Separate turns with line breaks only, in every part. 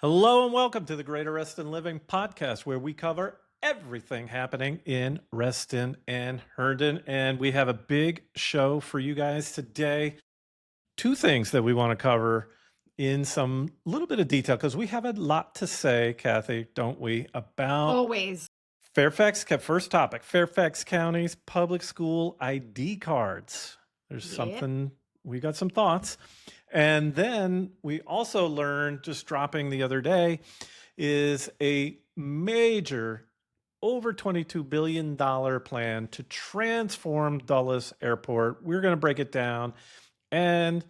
Hello and welcome to the Greater Reston Living Podcast, where we cover everything happening in Reston and Herndon. And we have a big show for you guys today. Two things that we want to cover in some little bit of detail, because we have a lot to say, Kathy, don't we, about
Always.
Fairfax. First topic, Fairfax County's public school ID cards. There's something, we got some thoughts. And then we also learned, just dropping the other day, is a major over $22 billion plan to transform Dulles Airport. We're going to break it down and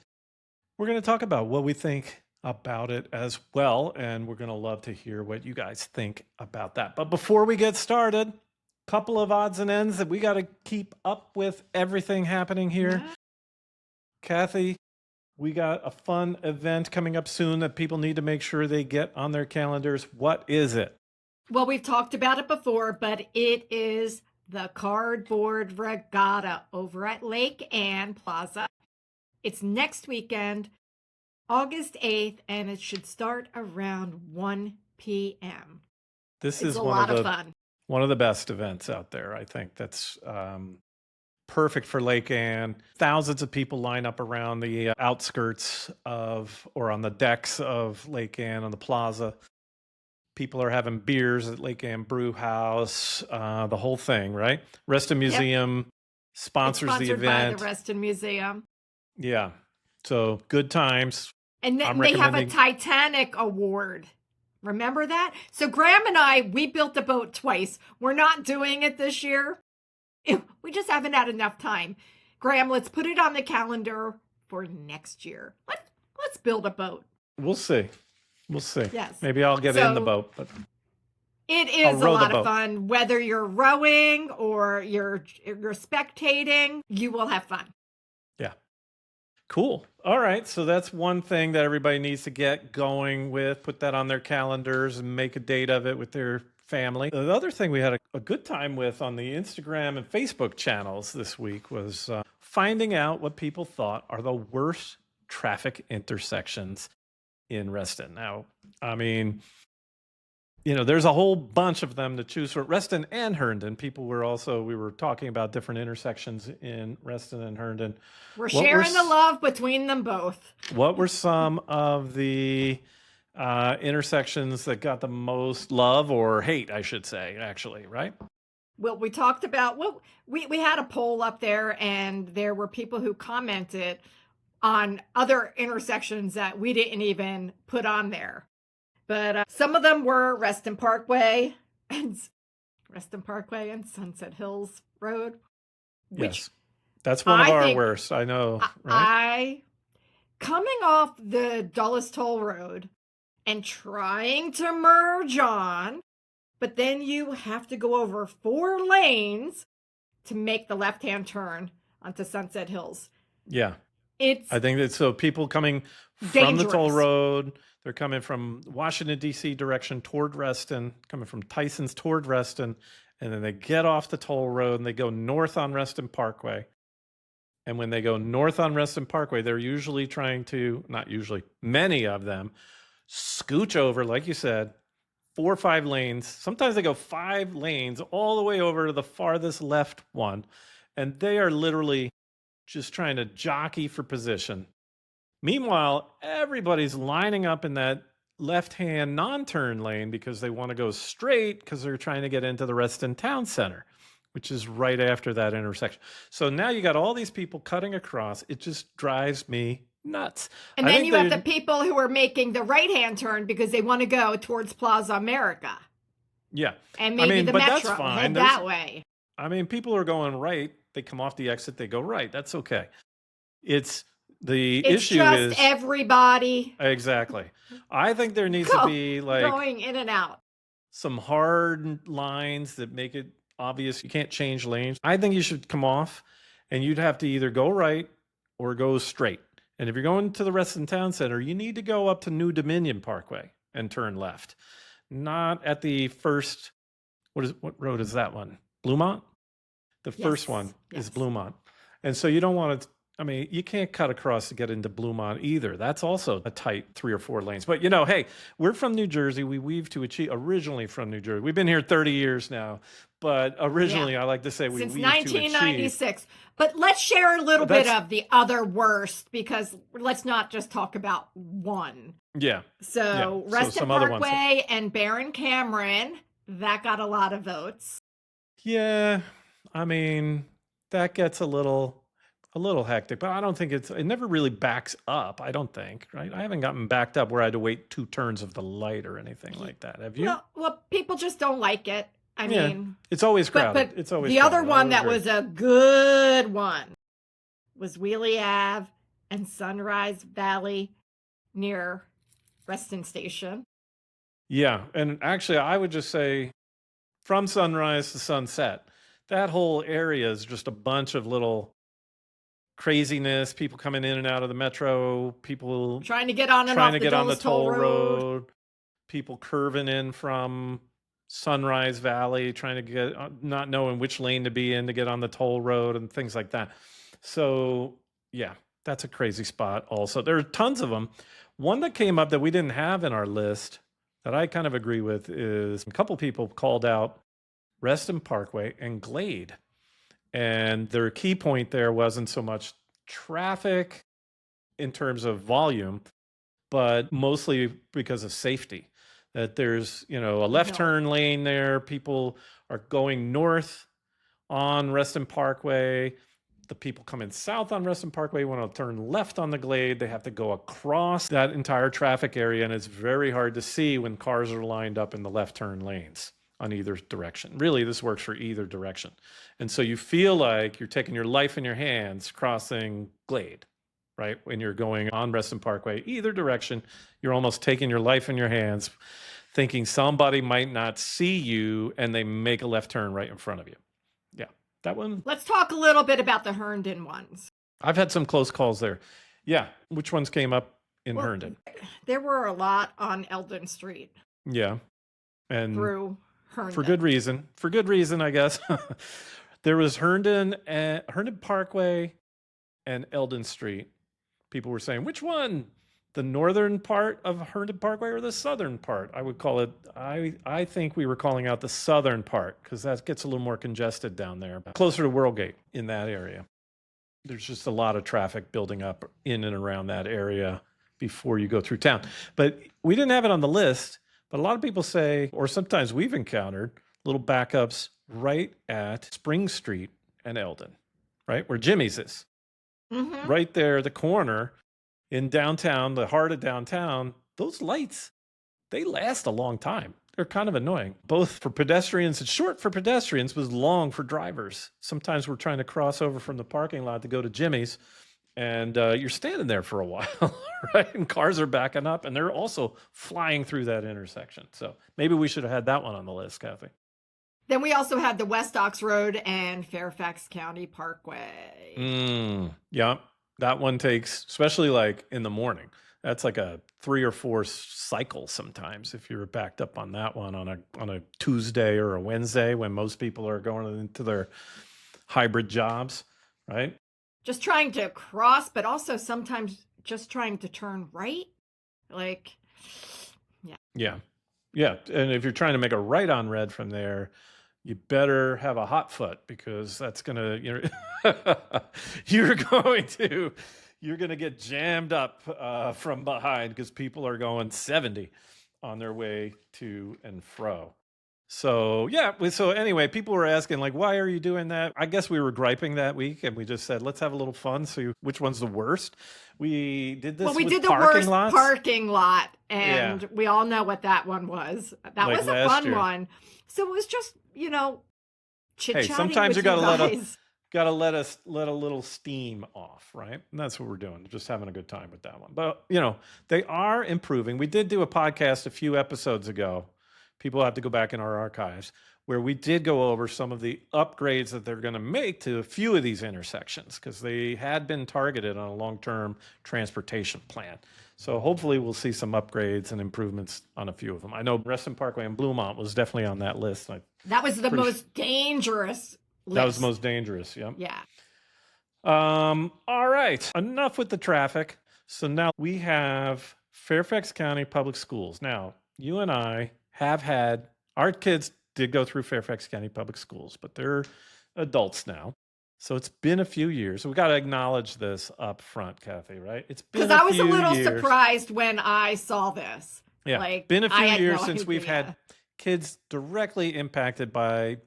we're going to talk about what we think about it as well. And we're going to love to hear what you guys think about that. But before we get started, a couple of odds and ends that we got to keep up with everything happening here.
Yeah.
Kathy, we got a fun event coming up soon that people need to make sure they get on their calendars. What is it?
Well, we've talked about it before, but it is the Cardboard Regatta over at Lake Ann Plaza. It's next weekend, August 8th, and it should start around 1 p.m.
This
It's
is
a lot of fun.
One of the best events out there. I think that's perfect for Lake Ann. Thousands of people line up around the outskirts of, or on the decks of Lake Ann on the plaza. People are having beers at Lake Ann Brew House, the whole thing, right? Reston Museum sponsors the event.
Sponsored by the Reston Museum.
Yeah. So good times.
And then they have a Titanic award. Remember that? So Graham and I, we built a boat twice. We're not doing it this year. We just haven't had enough time. Graham, let's put it on the calendar for next year. Let's build a boat.
We'll see. We'll see.
Yes.
Maybe I'll get in the boat, but
it is a lot of fun. Whether you're rowing or you're spectating, you will have fun.
Yeah. Cool. All right. So that's one thing that everybody needs to get going with. Put that on their calendars and make a date of it with their family. The other thing we had a good time with on the Instagram and Facebook channels this week was finding out what people thought are the worst traffic intersections in Reston. Now, I mean, there's a whole bunch of them to choose from. Reston and Herndon. We were talking about different intersections in Reston and Herndon.
We're sharing the love between them both.
What were some of the intersections that got the most love or hate, I should say, actually, right?
Well, we talked about, we had a poll up there and there were people who commented on other intersections that we didn't even put on there. But some of them were Reston Parkway and Sunset Hills Road.
Yes, that's one of our worst, I know. Right?
Coming off the Dulles Toll Road and trying to merge on, but then you have to go over 4 lanes to make the left-hand turn onto Sunset Hills.
Yeah. I think that so people coming from
dangerous.
The toll road, they're coming from Washington, D.C. direction toward Reston, coming from Tyson's toward Reston, and then they get off the toll road and they go north on Reston Parkway. And when they go north on Reston Parkway, they're usually many of them, scooch over, like you said, 4 or 5 lanes. Sometimes they go 5 lanes all the way over to the farthest left one. And they are literally just trying to jockey for position. Meanwhile, everybody's lining up in that left-hand non-turn lane because they want to go straight because they're trying to get into the Reston Town Center, which is right after that intersection. So now you got all these people cutting across. It just drives me nuts.
And then you have the people who are making the right-hand turn because they want to go towards Plaza America.
Yeah.
And maybe the Metro head that way.
I mean, people are going right. They come off the exit, they go right. That's okay. It's issue is
everybody.
Exactly. I think there needs to be
going in and out.
Some hard lines that make it obvious you can't change lanes. I think you should come off and you'd have to either go right or go straight. And if you're going to the Reston Town Center, you need to go up to New Dominion Parkway and turn left. Not at the first, what road is that one? Bluemont? The first one is Bluemont. And so you don't want to I mean, you can't cut across to get into Bluemont either. That's also a tight 3 or 4 lanes. But hey, we're from New Jersey. We weave to achieve. Originally from New Jersey. We've been here 30 years now. But originally, I like to say we
since
weave
1996. To achieve. But let's share a little bit of the other worst, because let's not just talk about one.
Yeah.
So Reston Parkway and Barron Cameron, that got a lot of votes.
Yeah, I mean, that gets a little hectic, but I don't think it never really backs up, I don't think, right? I haven't gotten backed up where I had to wait 2 turns of the light or anything like that. Have you?
Well, people just don't like it. I mean,
it's always crowded.
But
it's always
the
crowded.
other one that was a good one was Wheelie Ave and Sunrise Valley near Reston Station.
Yeah, and actually, I would just say from sunrise to sunset, that whole area is just a bunch of little craziness, people coming in and out of the metro, people
trying to get on and off the toll road,
people curving in from Sunrise Valley, trying to get, not knowing which lane to be in to get on the toll road and things like that. So yeah, that's a crazy spot also. There are tons of them. One that came up that we didn't have in our list that I kind of agree with is a couple people called out Reston Parkway and Glade. And their key point there wasn't so much traffic in terms of volume, but mostly because of safety. That there's, a left turn lane there. People are going north on Reston Parkway. The people coming south on Reston Parkway want to turn left on the Glade. They have to go across that entire traffic area, and it's very hard to see when cars are lined up in the left turn lanes on either direction. Really, this works for either direction. And so you feel like you're taking your life in your hands crossing Glade, right? When you're going on Reston Parkway, either direction, you're almost taking your life in your hands, thinking somebody might not see you, and they make a left turn right in front of you. Yeah, that one.
Let's talk a little bit about the Herndon ones.
I've had some close calls there. Yeah, which ones came up in Herndon?
There were a lot on Elden Street.
Yeah, and
through Herndon.
For good reason. For good reason, I guess. There was Herndon Parkway and Elden Street. People were saying, which one? The northern part of Herndon Parkway or the southern part? I would call it, I think we were calling out the southern part because that gets a little more congested down there, closer to Whirlgate in that area. There's just a lot of traffic building up in and around that area before you go through town. But we didn't have it on the list, but a lot of people say, or sometimes we've encountered little backups right at Spring Street and Elden, right? Where Jimmy's is. Mm-hmm. Right there, the corner in downtown, the heart of downtown, those lights, they last a long time. They're kind of annoying, both for pedestrians. It's short for pedestrians, but long for drivers. Sometimes we're trying to cross over from the parking lot to go to Jimmy's, and you're standing there for a while, right? And cars are backing up, and they're also flying through that intersection. So maybe we should have had that one on the list, Kathy.
Then we also had the West Ox Road and Fairfax County Parkway.
Yeah, that one takes, especially like in the morning, that's like a 3 or 4 cycle sometimes if you're backed up on that one on a Tuesday or a Wednesday when most people are going into their hybrid jobs, right?
Just trying to cross, but also sometimes just trying to turn right. Like, yeah.
Yeah. And if you're trying to make a right on red from there, you better have a hot foot because that's going to, you're going to get jammed up from behind because people are going 70 on their way to and fro. So, so anyway, people were asking, like, why are you doing that? I guess we were griping that week, and we just said, let's have a little fun. So which one's the worst? We did this with
the worst parking lot, and we all know what that one was. That was a fun one. So it was just, chit-chatting. Hey,
sometimes you got to let a little steam off, right? And that's what we're doing, just having a good time with that one. But, they are improving. We did do a podcast a few episodes ago. People have to go back in our archives where we did go over some of the upgrades that they're going to make to a few of these intersections because they had been targeted on a long-term transportation plan. So hopefully we'll see some upgrades and improvements on a few of them. I know Reston Parkway and Bluemont was definitely on that list.
That was the most dangerous list.
That was the most dangerous, yeah.
Yeah.
All right. Enough with the traffic. So now we have Fairfax County Public Schools. Now, you and I have had our kids did go through Fairfax County Public Schools, but they're adults now. So it's been a few years. So we got to acknowledge this up front, Kathy, right? It's been
Because I was a
few
little
years.
surprised when I saw this.
Yeah,
Like,
been a
I
few
had
years
no
since we've
idea.
had kids directly impacted by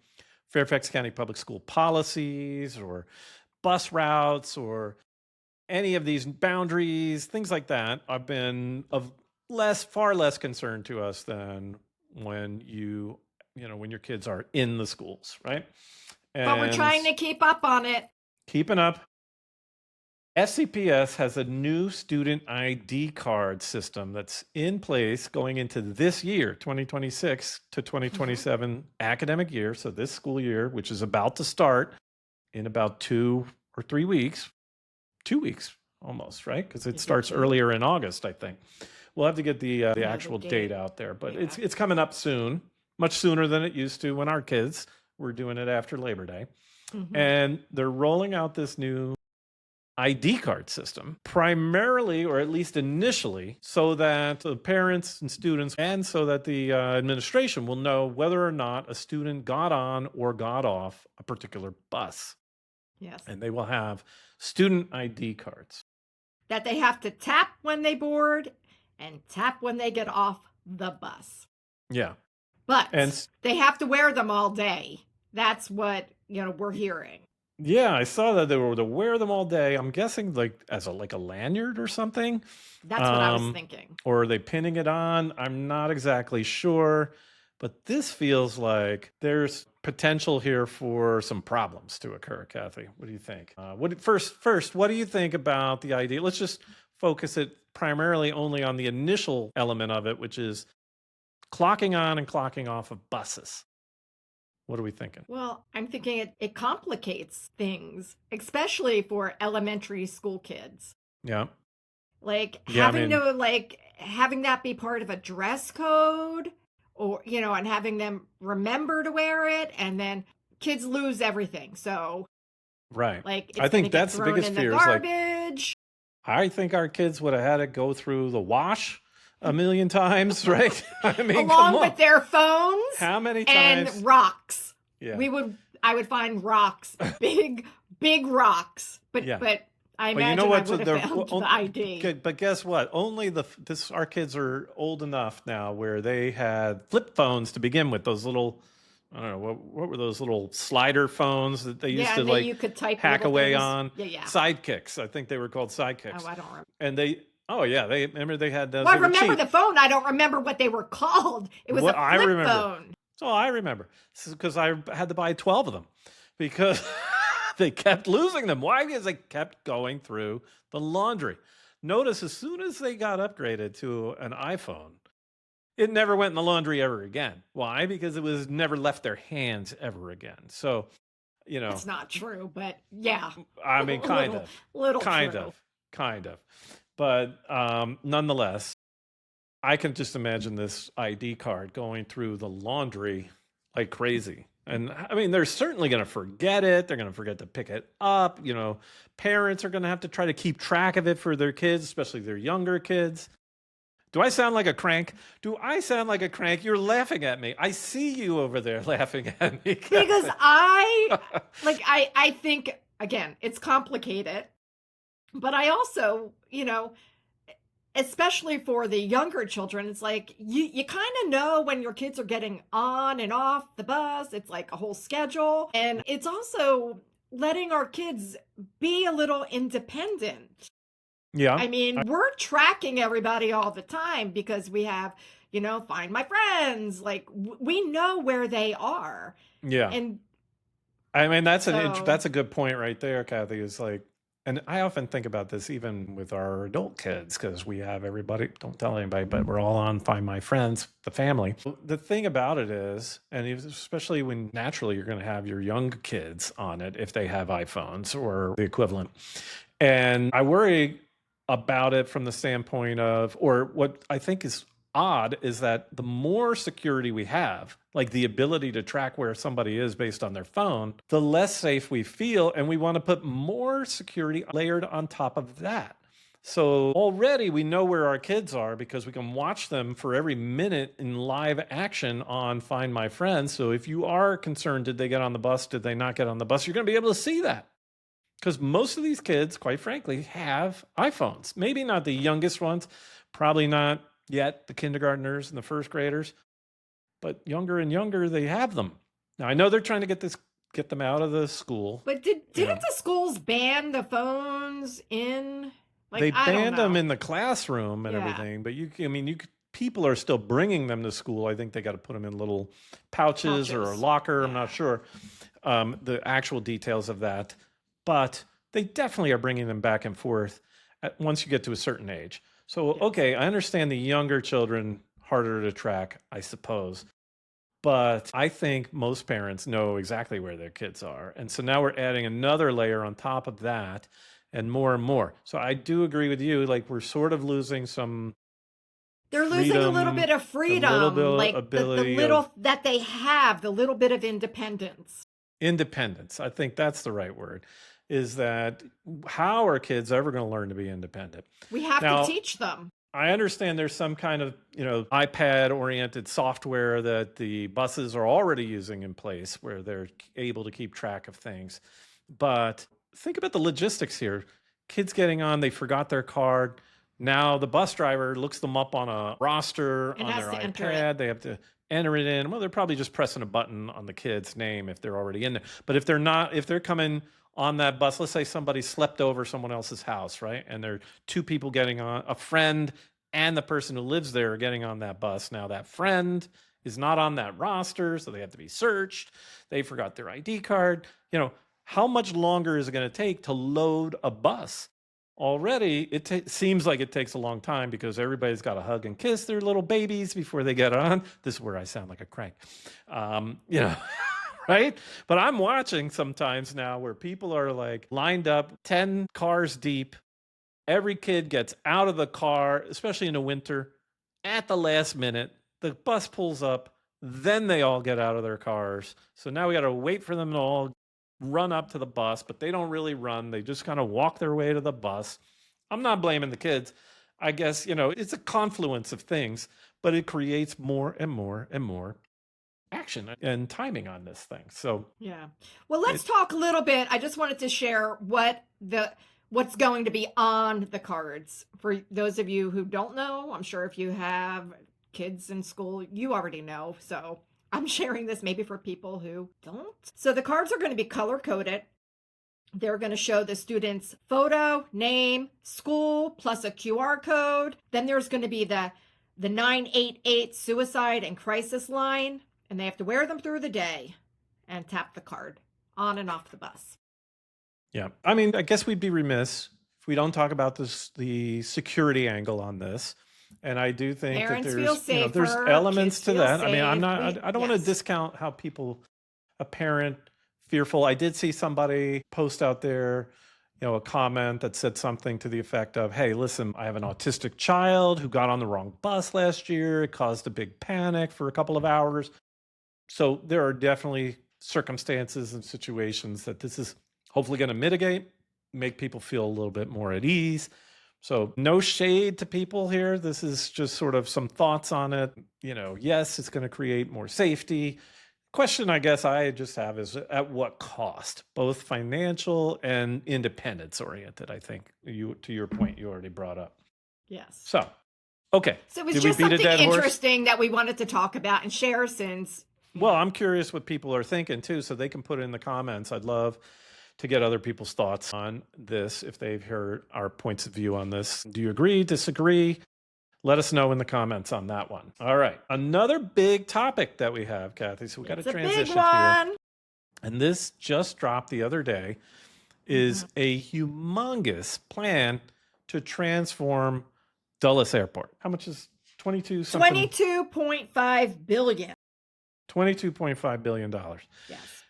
Fairfax County Public School policies or bus routes or any of these boundaries, things like that, have been of far less concern to us than when when your kids are in the schools, right?
But we're trying to keep up on it.
Keeping up. FCPS has a new student ID card system that's in place going into this year, 2026 to 2027 academic year. So this school year, which is about to start in about 2 or 3 weeks, 2 weeks almost, right? Because it starts earlier in August, I think. We'll have to get the actual date out there, but it's coming up soon, much sooner than it used to when our kids were doing it after Labor Day. And they're rolling out this new ID card system, primarily, or at least initially, so that the parents and students, and so that the administration will know whether or not a student got on or got off a particular bus.
Yes.
And they will have student ID cards
that they have to tap when they board and tap when they get off the bus.
Yeah.
But they have to wear them all day. That's what, we're hearing.
Yeah, I saw that they were to wear them all day. I'm guessing like as a lanyard or something.
That's what I was thinking.
Or are they pinning it on? I'm not exactly sure. But this feels like there's potential here for some problems to occur, Kathy. What do you think? First, what do you think about the idea? Let's just focus it primarily only on the initial element of it, which is clocking on and clocking off of buses. What are we thinking?
Well, I'm thinking it complicates things, especially for elementary school kids.
Yeah.
Like having that be part of a dress code, or and having them remember to wear it, and then kids lose everything. So
right.
Like
I think that's the biggest fear.
Garbage.
I think our kids would have had it go through the wash a million times, right? I mean,
along with their phones.
How many times?
And rocks.
Yeah.
I would find rocks, big rocks. But I imagine I would have found the ID.
But guess what? Only our kids are old enough now where they had flip phones to begin with. Those little, I don't know, what were those little slider phones that they used to
you could type
hack away
things
on?
Yeah.
Sidekicks. I think they were called sidekicks.
Oh, I don't remember.
And they had those.
Well, I remember the phone. I don't remember what they were called. It was a flip phone.
So I remember. This is because I had to buy 12 of them because they kept losing them. Why? Because they kept going through the laundry. Notice as soon as they got upgraded to an iPhone, it never went in the laundry ever again. Why? Because it was never left their hands ever again. So,
It's not true, but yeah.
I mean, kind of. But nonetheless, I can just imagine this ID card going through the laundry like crazy. And I mean, they're certainly going to forget it. They're going to forget to pick it up. Parents are going to have to try to keep track of it for their kids, especially their younger kids. Do I sound like a crank? You're laughing at me. I see you over there laughing at me.
Because I think, again, it's complicated. But I also, especially for the younger children, it's like you kind of know when your kids are getting on and off the bus. It's like a whole schedule. And it's also letting our kids be a little independent.
Yeah.
I mean, we're tracking everybody all the time because we have, Find My Friends. Like, we know where they are. Yeah. And
I mean, that's a good point right there, Kathy, is like, and I often think about this even with our adult kids, because we have everybody, don't tell anybody, but we're all on Find My Friends, the family. The thing about it is, and especially when naturally you're going to have your young kids on it if they have iPhones or the equivalent. And I worry about it from the standpoint of, or what I think is odd is that the more security we have, like the ability to track where somebody is based on their phone, the less safe we feel. And we want to put more security layered on top of that. So already we know where our kids are because we can watch them for every minute in live action on Find My Friends. So if you are concerned, did they get on the bus? Did they not get on the bus? You're going to be able to see that. Because most of these kids, quite frankly, have iPhones. Maybe not the youngest ones, probably not yet the kindergartners and the first graders, but younger and younger, they have them. Now, I know they're trying to get them out of the school.
But didn't the schools ban the phones in? Like,
they
I don't
banned them
know.
in the classroom and
Yeah.
everything, but people are still bringing them to school. I think they got to put them in little pouches or a
Pouches.
locker. I'm
Yeah.
not sure the actual details of that, but they definitely are bringing them back and forth once you get to a certain age. So,
Yes.
okay, I understand the younger children harder to track, I suppose. But I think most parents know exactly where their kids are. And so now we're adding another layer on top of that and more and more. So I do agree with you. Like we're sort of losing some
They're losing a little
freedom,
bit of
a
freedom,
little bit of
like the
ability
little
of
that they have, the little bit of independence.
independence. I think that's the right word. Is that how are kids ever going to learn to be independent?
We have
Now,
to teach them.
I understand there's some kind of, iPad-oriented software that the buses are already using in place where they're able to keep track of things. But think about the logistics here. Kids getting on, they forgot their card. Now the bus driver looks them up on a roster
And
on
has
their
to enter it.
iPad. They have to enter it in. Well, they're probably just pressing a button on the kid's name if they're already in there. But if they're not, if they're coming on that bus, let's say somebody slept over someone else's house, right? And there are two people getting on, a friend and the person who lives there are getting on that bus. Now that friend is not on that roster, so they have to be searched. They forgot their ID card. How much longer is it going to take to load a bus? Already, it seems like it takes a long time because everybody's got to hug and kiss their little babies before they get on. This is where I sound like a crank, right? But I'm watching sometimes now where people are like lined up 10 cars deep. Every kid gets out of the car, especially in the winter, at the last minute. The bus pulls up, then they all get out of their cars. So now we got to wait for them to all run up to the bus, but they don't really run. They just kind of walk their way to the bus. I'm not blaming the kids. I guess, it's a confluence of things, but it creates more and more and more action and timing on this thing. So,
yeah. Well, let's talk a little bit. I just wanted to share what's going to be on the cards. For those of you who don't know, I'm sure if you have kids in school, you already know. So I'm sharing this maybe for people who don't. So the cards are going to be color coded. They're going to show the student's photo, name, school, plus a QR code. Then there's going to be the 988 suicide and crisis line, and they have to wear them through the day and tap the card on and off the bus.
Yeah. I mean, I guess we'd be remiss if we don't talk about the security angle on this. And I do think
Parents
that
feel
there's
safer,
elements
kids
to
feel
that. I mean,
safe.
I don't want to
Yes.
discount how a parent fearful. I did see somebody post out there, a comment that said something to the effect of, hey, listen, I have an autistic child who got on the wrong bus last year. It caused a big panic for a couple of hours. So there are definitely circumstances and situations that this is hopefully going to mitigate, make people feel a little bit more at ease. So no shade to people here. This is just sort of some thoughts on it. Yes, it's going to create more safety. Question I guess I just have is at what cost, both financial and independence oriented, I think to your point you already brought up.
Yes.
So, okay.
So it was
Did we
just
beat a
something
dead horse?
interesting that we wanted to talk about and share since.
Well, I'm curious what people are thinking too, so they can put it in the comments. I'd love to get other people's thoughts on this if they've heard our points of view on this. Do you agree, disagree? Let us know in the comments on that one. All right. Another big topic that we have, Kathy, so we got to transition
It's a big one.
here. And this just dropped the other day, is a humongous plan to transform Dulles Airport. How much is 22 something?
$22.5 billion.
$22.5 billion.
Yes.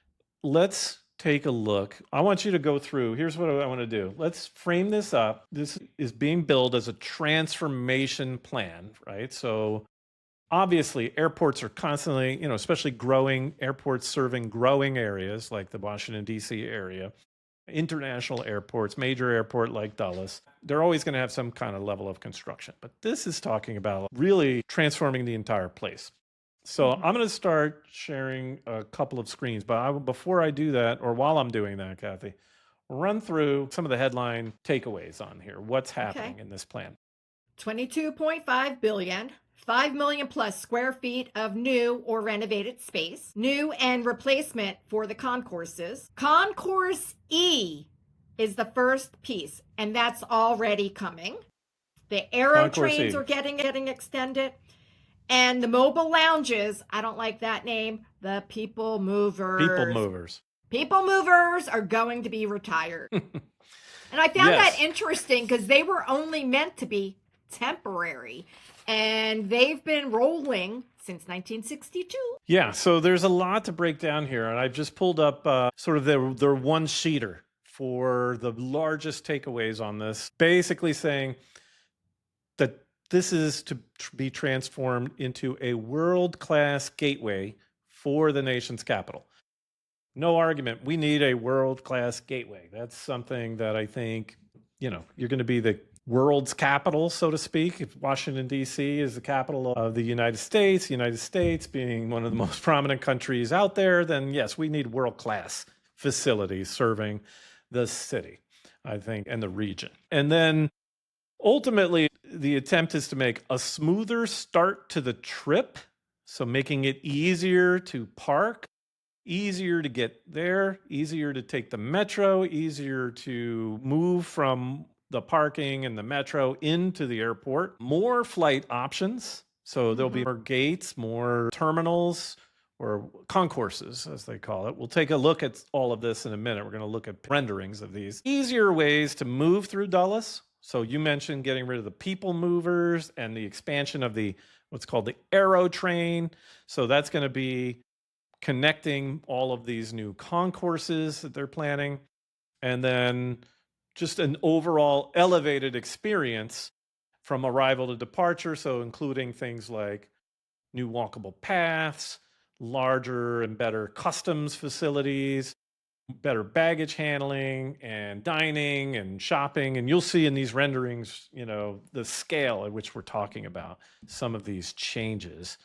Let's take a look. I want you to go through. Here's what I want to do. Let's frame this up. This is being billed as a transformation plan, right? So Obviously, airports are constantly, especially growing airports serving growing areas like the Washington, D.C. area, international airports, major airport like Dulles. They're always going to have some kind of level of construction. But this is talking about really transforming the entire place. So I'm going to start sharing a couple of screens. But before I do that, or while I'm doing that, Kathy, run through some of the headline takeaways on here. What's happening in this plan?
22.5 billion, 5 million plus square feet of new or renovated space, new and replacement for the concourses. Concourse E is the first piece, and that's already coming. The AeroTrains are getting extended. And the mobile lounges, I don't like that name, the people movers. People movers are going to be retired. And I found that interesting because they were only meant to be temporary. And they've been rolling since 1962.
Yeah, so there's a lot to break down here. And I've just pulled up sort of their one-sheeter for the largest takeaways on this, basically saying that this is to be transformed into a world-class gateway for the nation's capital. No argument. We need a world-class gateway. That's something that I think, you're going to be the world's capital, so to speak. If Washington, D.C. is the capital of the United States being one of the most prominent countries out there, then yes, we need world-class facilities serving the city, I think, and the region. And then ultimately, the attempt is to make a smoother start to the trip, so making it easier to park, easier to get there, easier to take the metro, easier to move from the parking and the metro into the airport, more flight options. So there'll be more gates, more terminals, or concourses, as they call it. We'll take a look at all of this in a minute. We're going to look at renderings of these. Easier ways to move through Dulles. So you mentioned getting rid of the people movers and the expansion of what's called the AeroTrain. So that's going to be connecting all of these new concourses that they're planning. And then just an overall elevated experience from arrival to departure. So including things like new walkable paths, larger and better customs facilities, better baggage handling and dining and shopping. And you'll see in these renderings, the scale at which we're talking about some of these changes.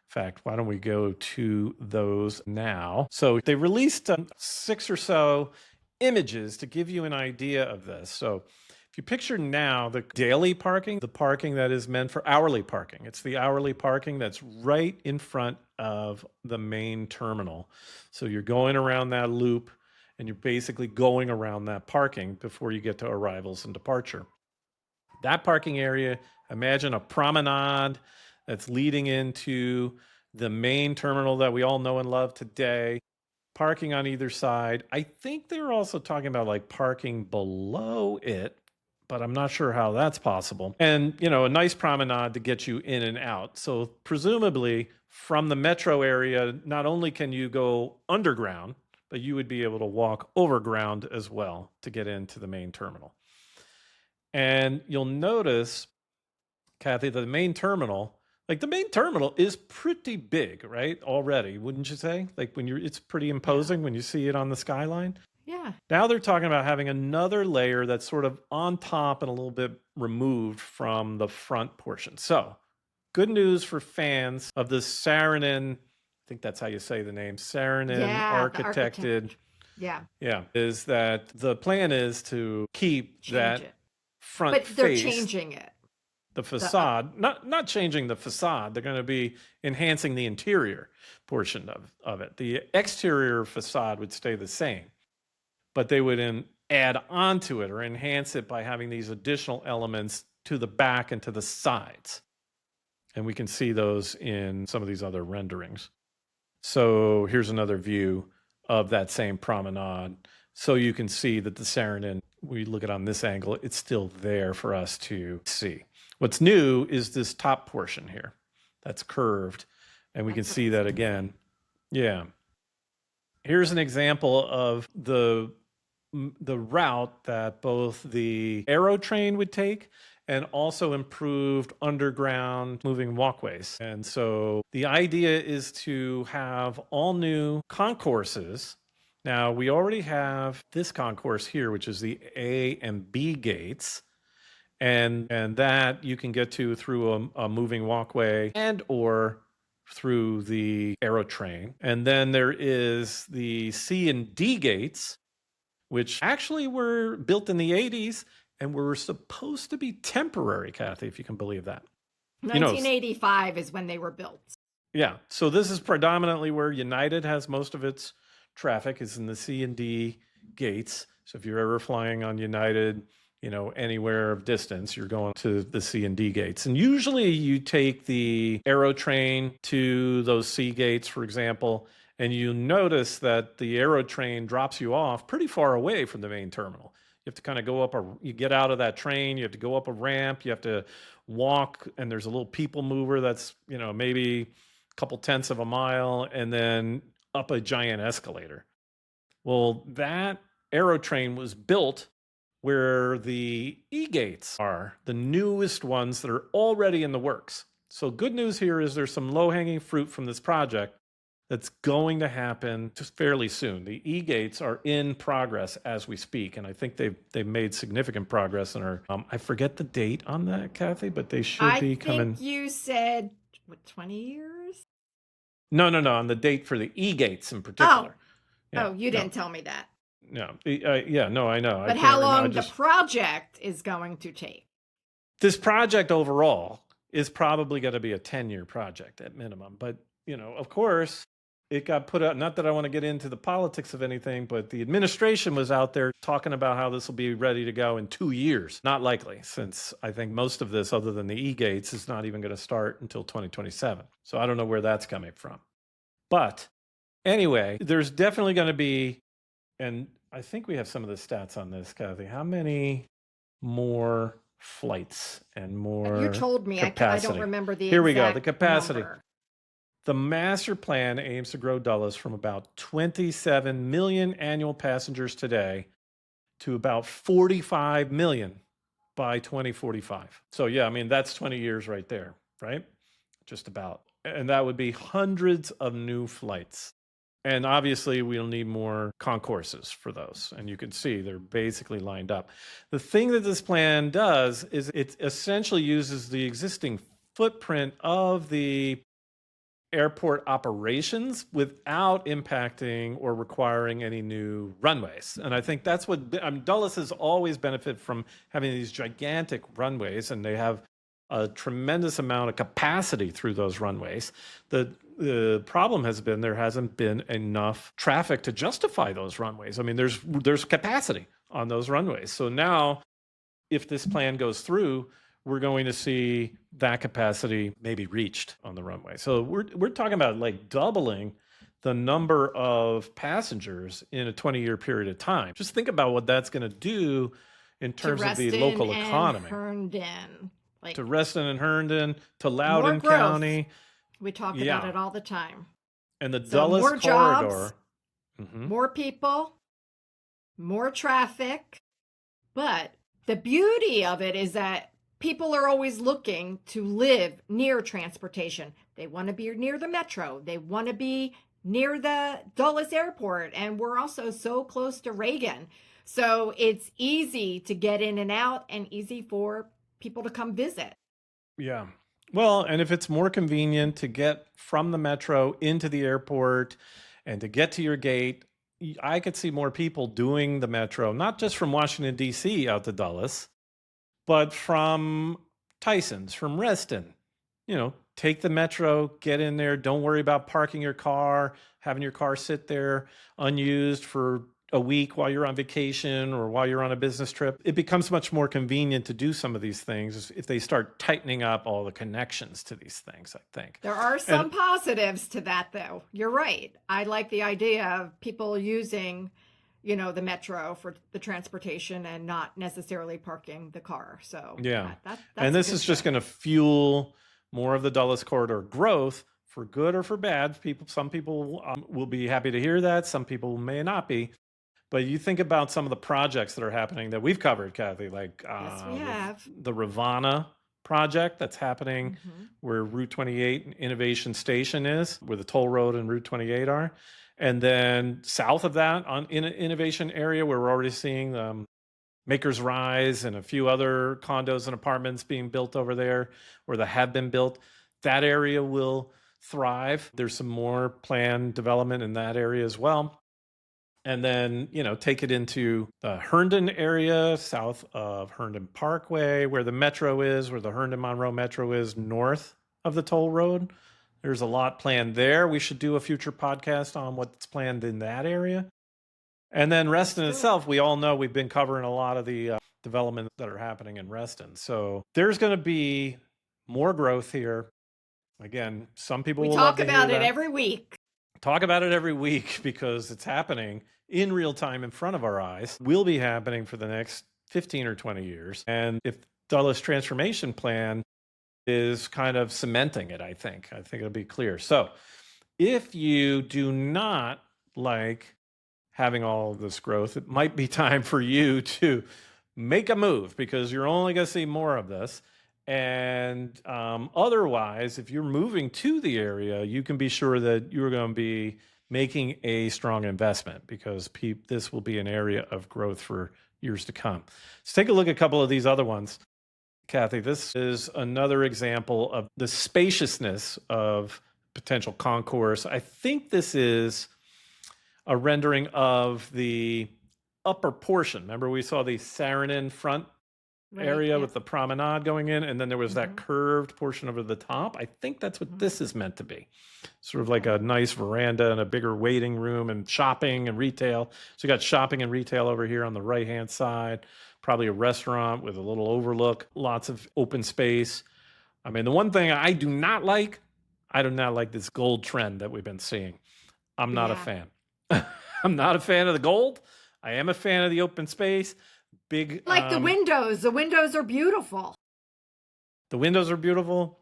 In fact, why don't we go to those now? So they released 6 or so images to give you an idea of this. So if you picture now the daily parking, the parking that is meant for hourly parking, it's the hourly parking that's right in front of the main terminal. So you're going around that loop and you're basically going around that parking before you get to arrivals and departure. That parking area, imagine a promenade that's leading into the main terminal that we all know and love today. Parking on either side. I think they're also talking about like parking below it, but I'm not sure how that's possible. And, a nice promenade to get you in and out. So presumably from the metro area, not only can you go underground, but you would be able to walk overground as well to get into the main terminal. And you'll notice, Kathy, the main terminal is pretty big, right? Already, wouldn't you say? Like it's pretty imposing when you see it on the skyline.
Yeah.
Now they're talking about having another layer that's sort of on top and a little bit removed from the front portion. So good news for fans of the Saarinen, I think that's how you say the name, Saarinen architected. Yeah. Is that the plan is to keep that front face.
But they're changing it.
The facade, not changing the facade. They're going to be enhancing the interior portion of it. The exterior facade would stay the same, but they would add onto it or enhance it by having these additional elements to the back and to the sides. And we can see those in some of these other renderings. So here's another view of that same promenade. So you can see that the Saarinen, we look at it on this angle, it's still there for us to see. What's new is this top portion here that's curved, and we can see that again. Yeah. Here's an example of the route that both the AeroTrain would take and also improved underground moving walkways. And so the idea is to have all new concourses. Now, we already have this concourse here, which is the A and B gates. And that you can get to through a moving walkway and or through the AeroTrain. And then there is the C and D gates, which actually were built in the 80s and were supposed to be temporary, Kathy, if you can believe that.
1985 is when they were built.
Yeah. So this is predominantly where United has most of its traffic, is in the C and D gates. So if you're ever flying on United, anywhere of distance, you're going to the C and D gates. And usually you take the AeroTrain to those C gates, for example, and you notice that the AeroTrain drops you off pretty far away from the main terminal. You have to kind of go up you get out of that train, you have to go up a ramp, you have to walk, and there's a little people mover that's, maybe a couple tenths of a mile, and then up a giant escalator. Well, that AeroTrain was built where the E-gates are, the newest ones that are already in the works. So good news here is there's some low-hanging fruit from this project that's going to happen just fairly soon. The E-gates are in progress as we speak, and I think they've made significant progress and are, I forget the date on that, Kathy, but they should be coming.
I think you said, 20 years?
No, on the date for the E-gates in particular.
You didn't tell me that.
No, I know.
But how long the project is going to take?
This project overall is probably going to be a 10-year project at minimum. But, of course, it got put out, not that I want to get into the politics of anything, but the administration was out there talking about how this will be ready to go in 2 years. Not likely, since I think most of this, other than the E-gates, is not even going to start until 2027. So I don't know where that's coming from. But anyway, there's definitely going to be, and I think we have some of the stats on this, Kathy. How many more flights and more
You told me.
capacity?
I don't remember the
Here we go.
exact
The capacity.
number.
The master plan aims to grow Dulles from about 27 million annual passengers today to about 45 million by 2045. So yeah, that's 20 years right there, right? Just about. And that would be hundreds of new flights. And obviously, we'll need more concourses for those. And you can see they're basically lined up. The thing that this plan does is it essentially uses the existing footprint of the airport operations without impacting or requiring any new runways. And I think that's what Dulles has always benefited from, having these gigantic runways, and they have a tremendous amount of capacity through those runways. The problem has been there hasn't been enough traffic to justify those runways. There's capacity on those runways. So now, if this plan goes through, we're going to see that capacity maybe reached on the runway. So we're talking about like doubling the number of passengers in a 20-year period of time. Just think about what that's going to do in terms of the local economy.
Herndon.
To Reston and Herndon, to Loudoun County.
We talk about it all the time.
And the Dulles
more
corridor.
Jobs, more people, more traffic. But the beauty of it is that people are always looking to live near transportation. They want to be near the metro. They want to be near the Dulles Airport. And we're also so close to Reagan. So it's easy to get in and out and easy for people to come visit.
Yeah. Well, and if it's more convenient to get from the metro into the airport and to get to your gate, I could see more people doing the metro, not just from Washington, D.C. out to Dulles, but from Tysons, from Reston. Take the metro, get in there. Don't worry about parking your car, having your car sit there unused for a week while you're on vacation or while you're on a business trip. It becomes much more convenient to do some of these things if they start tightening up all the connections to these things, I think.
There are some positives to that, though. You're right. I like the idea of people using, the metro for the transportation and not necessarily parking the car. So
yeah,
that's
and this is just going to fuel more of the Dulles corridor growth, for good or for bad. Some people will be happy to hear that. Some people may not be. But you think about some of the projects that are happening that we've covered, Kathy, like
Yes, we have.
the Ravana project that's happening
Mhm.
where Route 28 Innovation Station is, where the toll road and Route 28 are. And then south of that in an innovation area where we're already seeing Makers Rise and a few other condos and apartments being built over there or that have been built. That area will thrive. There's some more planned development in that area as well. And then, take it into the Herndon area, south of Herndon Parkway, where the metro is, where the Herndon Monroe Metro is, north of the toll road. There's a lot planned there. We should do a future podcast on what's planned in that area. And then Reston itself, we all know we've been covering a lot of the developments that are happening in Reston. So there's going to be more growth here. Again, some people will love to hear that.
We talk about it every week.
Talk about it every week because it's happening in real time in front of our eyes. Will be happening for the next 15 or 20 years. And if Dulles transformation plan is kind of cementing it, I think it'll be clear. So if you do not like having all of this growth, it might be time for you to make a move because you're only going to see more of this. And otherwise, if you're moving to the area, you can be sure that you're going to be making a strong investment because this will be an area of growth for years to come. Let's take a look at a couple of these other ones. Kathy, this is another example of the spaciousness of potential concourse. I think this is a rendering of the upper portion. Remember, we saw the Saarinen front area with the promenade going in, and then there was that curved portion over the top. I think that's what this is meant to be. Sort of like a nice veranda and a bigger waiting room and shopping and retail. So you got shopping and retail over here on the right-hand side, probably a restaurant with a little overlook, lots of open space. I mean, the one thing I do not like this gold trend that we've been seeing. I'm not a fan. I'm not a fan of the gold. I am a fan of the open space. Big,
like the windows. The windows are beautiful.
The windows are beautiful.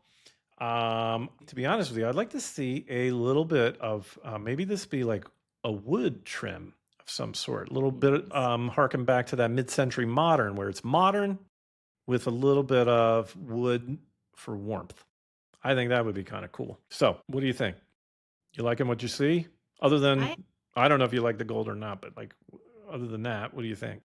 To be honest with you, I'd like to see a little bit of maybe this be like a wood trim of some sort. A little bit harken back to that mid-century modern, where it's modern with a little bit of wood for warmth. I think that would be kind of cool. So, what do you think? You liking what you see? Other than, I don't know if you like the gold or not, but like, other than that, what do you think?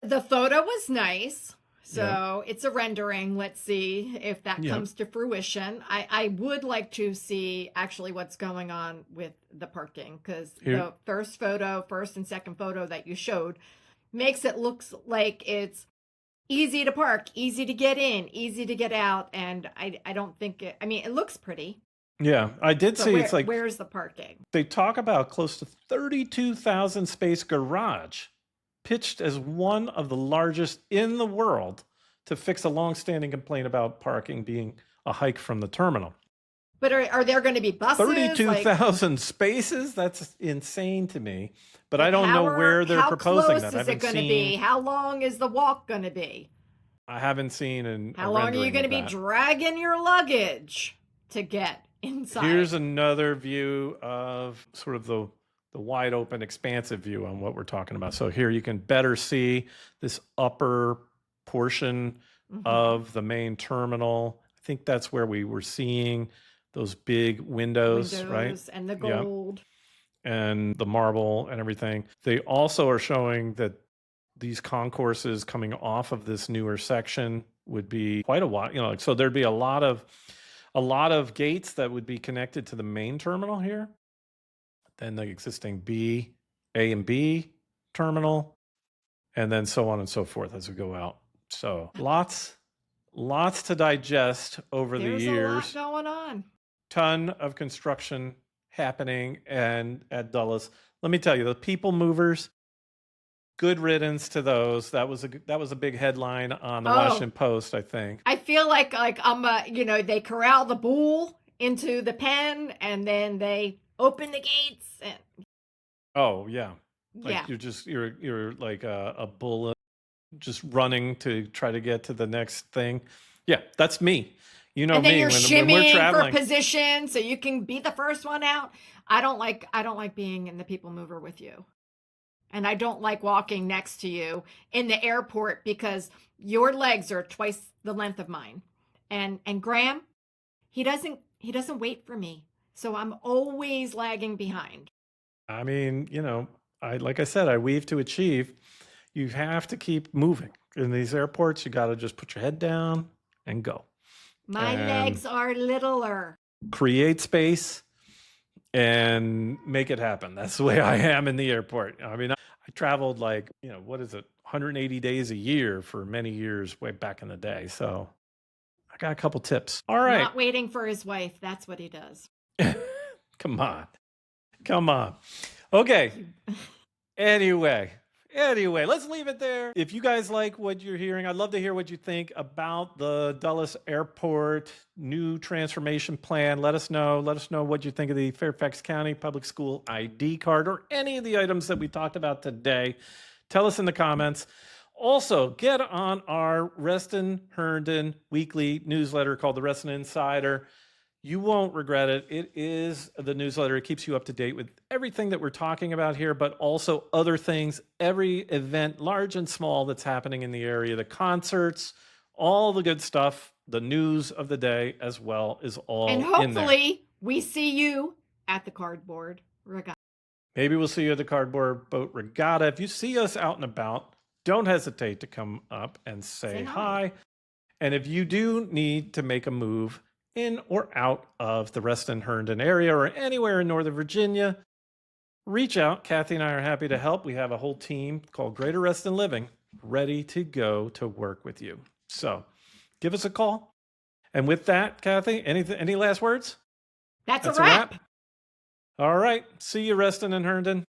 The photo was nice. So it's a rendering. Let's see if that comes to fruition. I would like to see actually what's going on with the parking, because the first and second photo that you showed makes it looks like it's easy to park, easy to get in, easy to get out. And I don't think it looks pretty.
Yeah, I did see it's like,
where's the parking?
They talk about close to 32,000 space garage, pitched as one of the largest in the world to fix a long-standing complaint about parking being a hike from the terminal.
But are there going to be buses?
32,000 spaces? That's insane to me. But I don't know where they're proposing that.
How close is it going to be? How long is the walk going to be?
I haven't seen
How long are you going to be dragging your luggage to get inside?
Here's another view of sort of the wide open, expansive view on what we're talking about. So here you can better see this upper portion of the main terminal. I think that's where we were seeing those big windows, right?
And the gold.
Yep. And the marble and everything. They also are showing that these concourses coming off of this newer section would be quite a while, so there'd be a lot of gates that would be connected to the main terminal here. Then the existing A and B terminal, and then so on and so forth as we go out. So lots to digest over the years.
There's a lot going on.
Ton of construction happening and at Dulles. Let me tell you, the people movers, good riddance to those. That was a big headline on the Washington Post, I think.
I feel like they corral the bull into the pen and then they open the gates and you're like a bull just running to try to get to the next thing. Yeah, that's me. You know, and then
me
you're
when we're traveling
for position so you can be the first one out. I don't like being in the people mover with you. And I don't like walking next to you in the airport because your legs are twice the length of mine. And Graham, he doesn't wait for me. So I'm always lagging behind.
I mean, like I said, I weave to achieve. You have to keep moving. In these airports, you got to just put your head down and go.
My
And
legs are littler.
create space and make it happen. That's the way I am in the airport. I mean, I traveled like, 180 days a year for many years way back in the day. So I got a couple tips. All right.
Not waiting for his wife. That's what he does.
Come on. Okay. Anyway, let's leave it there. If you guys like what you're hearing, I'd love to hear what you think about the Dulles Airport new transformation plan. Let us know. Let us know what you think of the Fairfax County Public School ID card or any of the items that we talked about today. Tell us in the comments. Also, get on our Reston Herndon weekly newsletter called the Reston Insider. You won't regret it. It is the newsletter. It keeps you up to date with everything that we're talking about here, but also other things, every event, large and small, that's happening in the area, the concerts, all the good stuff, the news of the day as well is all in there.
And hopefully we see you at the Cardboard Regatta.
Maybe we'll see you at the Cardboard Boat Regatta. If you see us out and about, don't hesitate to come up and say hi. And if you do need to make a move in or out of the Reston Herndon area or anywhere in Northern Virginia, reach out. Kathy and I are happy to help. We have a whole team called Greater Reston Living ready to go to work with you. So give us a call. And with that, Kathy, any last words?
That's a wrap.
All right. See you, Reston and Herndon.